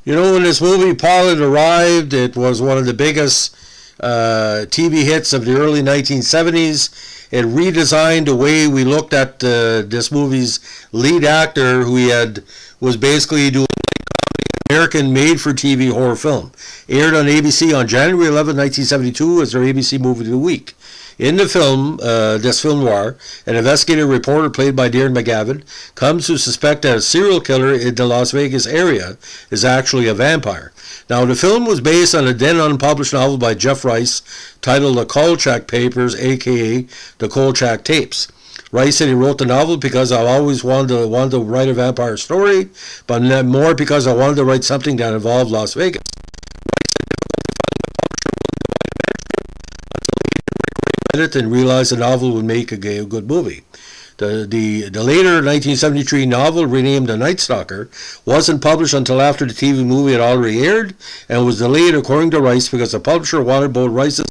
When this movie pilot arrived, it was one of the biggest TV hits of the early 1970s. It redesigned the way we looked at this movie's lead actor, who was basically doing American made-for-TV horror film. Aired on ABC on January 11, 1972 as their ABC Movie of the Week. In the film, this film noir, an investigative reporter played by Darren McGavin comes to suspect that a serial killer in the Las Vegas area is actually a vampire. Now, the film was based on a then unpublished novel by Jeff Rice titled The Kolchak Papers, a.k.a. The Kolchak Tapes. Rice said he wrote the novel because I always wanted to write a vampire story, but more because I wanted to write something that involved Las Vegas. And realized the novel would make a good movie. The later 1973 novel, renamed The Night Stalker, wasn't published until after the TV movie had already aired, and was delayed, according to Rice, because the publisher wanted both Rice's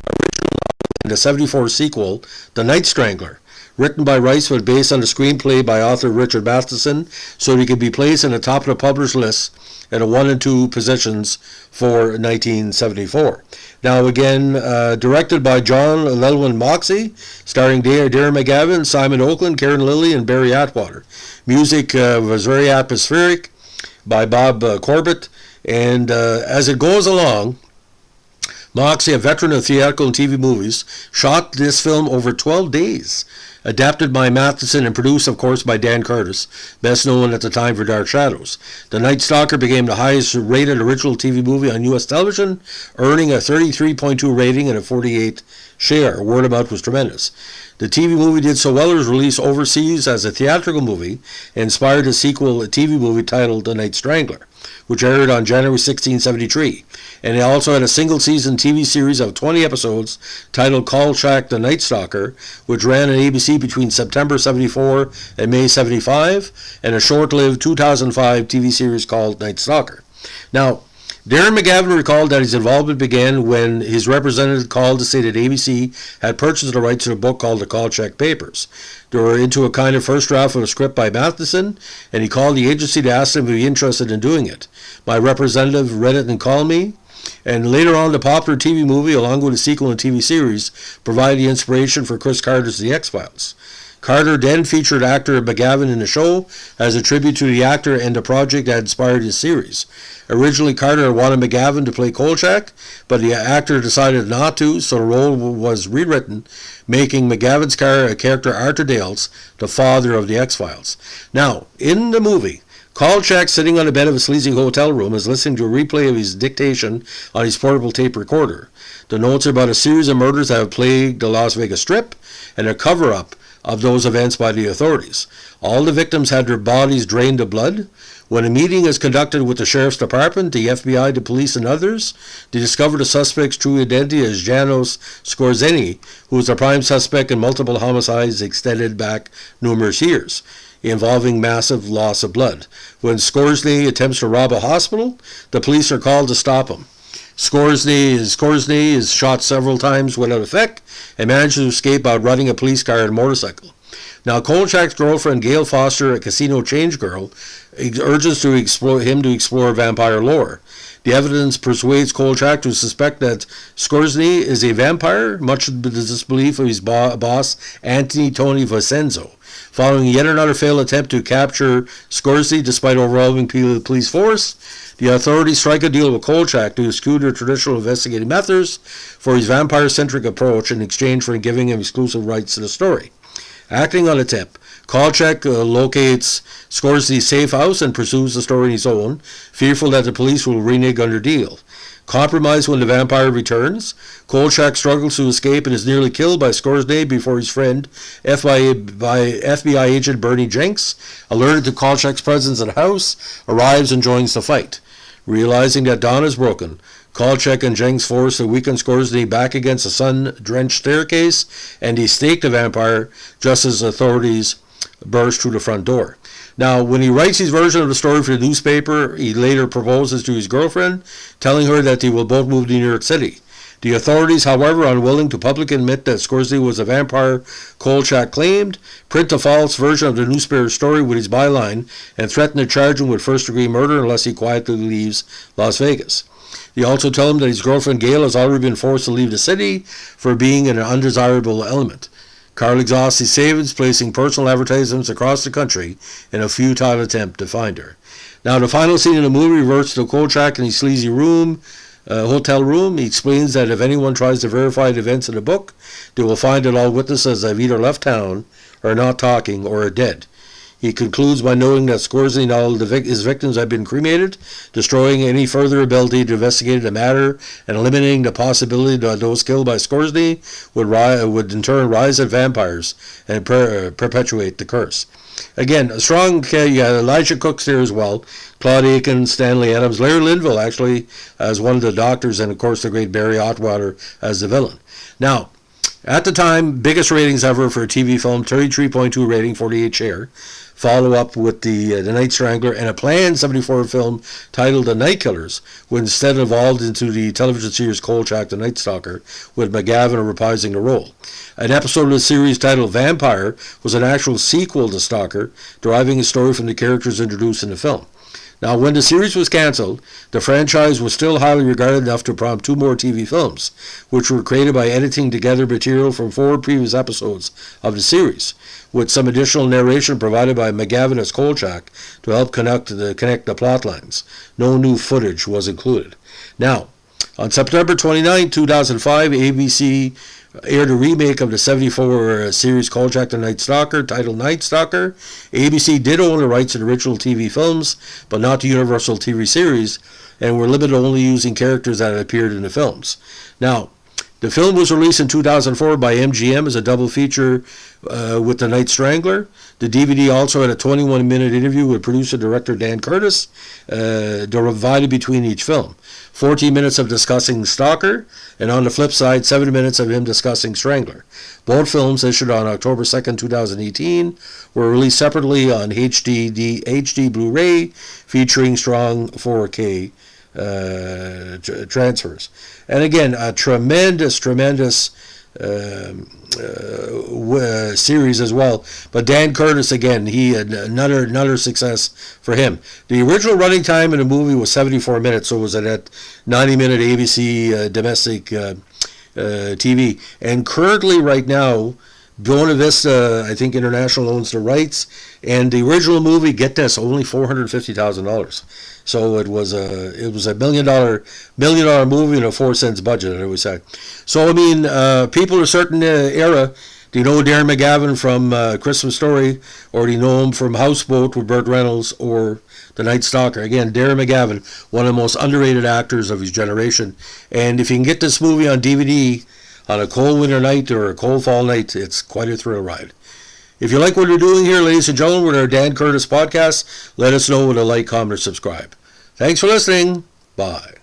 original novel and the 1974 sequel, The Night Strangler, written by Rice but based on a screenplay by author Richard Matheson, so he could be placed in the top of the published list at 1 and 2 positions for 1974. Now again, directed by John Llewellyn Moxey, starring Darren McGavin, Simon Oakland, Karen Lilly, and Barry Atwater. Music was very atmospheric by Bob Corbett, and as it goes along, Moxey, a veteran of theatrical and TV movies, shot this film over 12 days. Adapted by Matheson and produced, of course, by Dan Curtis, best known at the time for Dark Shadows. The Night Stalker became the highest rated original TV movie on U.S. television, earning a 33.2 rating and a 48 share. Word of mouth was tremendous. The TV movie did so well it was released overseas as a theatrical movie and inspired a sequel, a TV movie titled The Night Strangler, which aired on January 1673. And it also had a single-season TV series of 20 episodes titled Kolchak, The Night Stalker, which ran on ABC between September 74 and May 75, and a short-lived 2005 TV series called Night Stalker. Now, Darren McGavin recalled that his involvement began when his representative called to say that ABC had purchased the rights to a book called The Kolchak Papers. They were into a kind of first draft of a script by Matheson, and he called the agency to ask them if he'd be interested in doing it. My representative read it and called me, and later on the popular TV movie, along with a sequel and TV series, provided the inspiration for Chris Carter's The X-Files. Carter then featured actor McGavin in the show as a tribute to the actor and the project that inspired his series. Originally, Carter wanted McGavin to play Kolchak, but the actor decided not to, so the role was rewritten, making McGavin's character Arthur Dales the father of the X-Files. Now, in the movie, Kolchak, sitting on the bed of a sleazy hotel room, is listening to a replay of his dictation on his portable tape recorder. The notes are about a series of murders that have plagued the Las Vegas Strip and a cover-up of those events by the authorities. All the victims had their bodies drained of blood. When a meeting is conducted with the Sheriff's Department, the FBI, the police, and others, they discover the suspect's true identity as Janos Skorzeny, who is the prime suspect in multiple homicides extended back numerous years, involving massive loss of blood. When Skorzeny attempts to rob a hospital, the police are called to stop him. Skorzeny is shot several times without effect and manages to escape by running a police car and motorcycle. Now, Kolchak's girlfriend, Gail Foster, a casino change girl, urges him to explore vampire lore. The evidence persuades Kolchak to suspect that Skorzeny is a vampire, much to the disbelief of his boss, Anthony Tony Vincenzo. Following yet another failed attempt to capture Skorzeny despite overwhelming police force, the authorities strike a deal with Kolchak to eschew their traditional investigating methods for his vampire-centric approach in exchange for giving him exclusive rights to the story. Acting on a tip, Kolchak locates Skorzeny's safe house and pursues the story on his own, fearful that the police will renege on their deal. Compromised when the vampire returns, Kolchak struggles to escape and is nearly killed by Skorzeny before his friend, FBI agent Bernie Jenks, alerted to Kolchak's presence in the house, arrives and joins the fight. Realizing that dawn is broken, Kolchak and Jenks force the weakened Skorzeny back against a sun-drenched staircase, and he stake the vampire just as authorities burst through the front door. Now, when he writes his version of the story for the newspaper, he later proposes to his girlfriend, telling her that they will both move to New York City. The authorities, however, unwilling to publicly admit that Scorsese was a vampire Kolchak claimed, print a false version of the newspaper story with his byline and threaten to charge him with first-degree murder unless he quietly leaves Las Vegas. They also tell him that his girlfriend Gail has already been forced to leave the city for being an undesirable element. Carl exhausts his savings, placing personal advertisements across the country in a futile attempt to find her. Now, the final scene of the movie reverts to Kolchak in his sleazy hotel room. He explains that if anyone tries to verify the events in the book, they will find that all witnesses have either left town, are not talking, or are dead. He concludes by noting that Scorsese and all his victims have been cremated, destroying any further ability to investigate the matter and eliminating the possibility that those killed by Scorsese would in turn rise as vampires and perpetuate the curse. Again, a strong, Elijah Cook's there as well, Claude Aiken, Stanley Adams, Larry Linville actually as one of the doctors, and of course the great Barry Atwater as the villain. Now, at the time, biggest ratings ever for a TV film, 33.2 rating, 48 share. Follow up with the Night Strangler and a planned 74 film titled The Night Killers, which instead evolved into the television series Kolchak, The Night Stalker, with McGavin reprising the role. An episode of the series titled Vampire was an actual sequel to Stalker, deriving a story from the characters introduced in the film. Now, when the series was cancelled, the franchise was still highly regarded enough to prompt 2 more TV films, which were created by editing together material from 4 previous episodes of the series, with some additional narration provided by McGavin as Kolchak to help connect the plot lines. No new footage was included. Now, on September 29, 2005, ABC aired a remake of the 74 series Kolchak, The Night Stalker, titled Night Stalker. ABC did own the rights to the original TV films, but not the Universal TV series, and were limited only using characters that had appeared in the films. Now, the film was released in 2004 by MGM as a double feature with The Night Strangler. The DVD also had a 21-minute interview with producer-director Dan Curtis, divided between each film. 14 minutes of discussing Stalker, and on the flip side, 7 minutes of him discussing Strangler. Both films, issued on October 2nd, 2018, were released separately on HD Blu-ray, featuring strong 4K transfers. And again, a tremendous series as well. But Dan Curtis, again, he had another success for him. The original running time in the movie was 74 minutes, so it was at that 90-minute ABC domestic TV. And currently, right now, Buena Vista, I think International owns the rights, and the original movie, get this, only $450,000. So it was a $1 million movie and a 4 cents budget, I would say. So I mean, people of a certain era, do you know Darren McGavin from Christmas Story, or do you know him from Houseboat with Burt Reynolds, or The Night Stalker? Again, Darren McGavin, one of the most underrated actors of his generation. And if you can get this movie on DVD on a cold winter night or a cold fall night, it's quite a thrill ride. If you like what we're doing here, ladies and gentlemen, with our Dan Curtis podcast, let us know with a like, comment, or subscribe. Thanks for listening. Bye.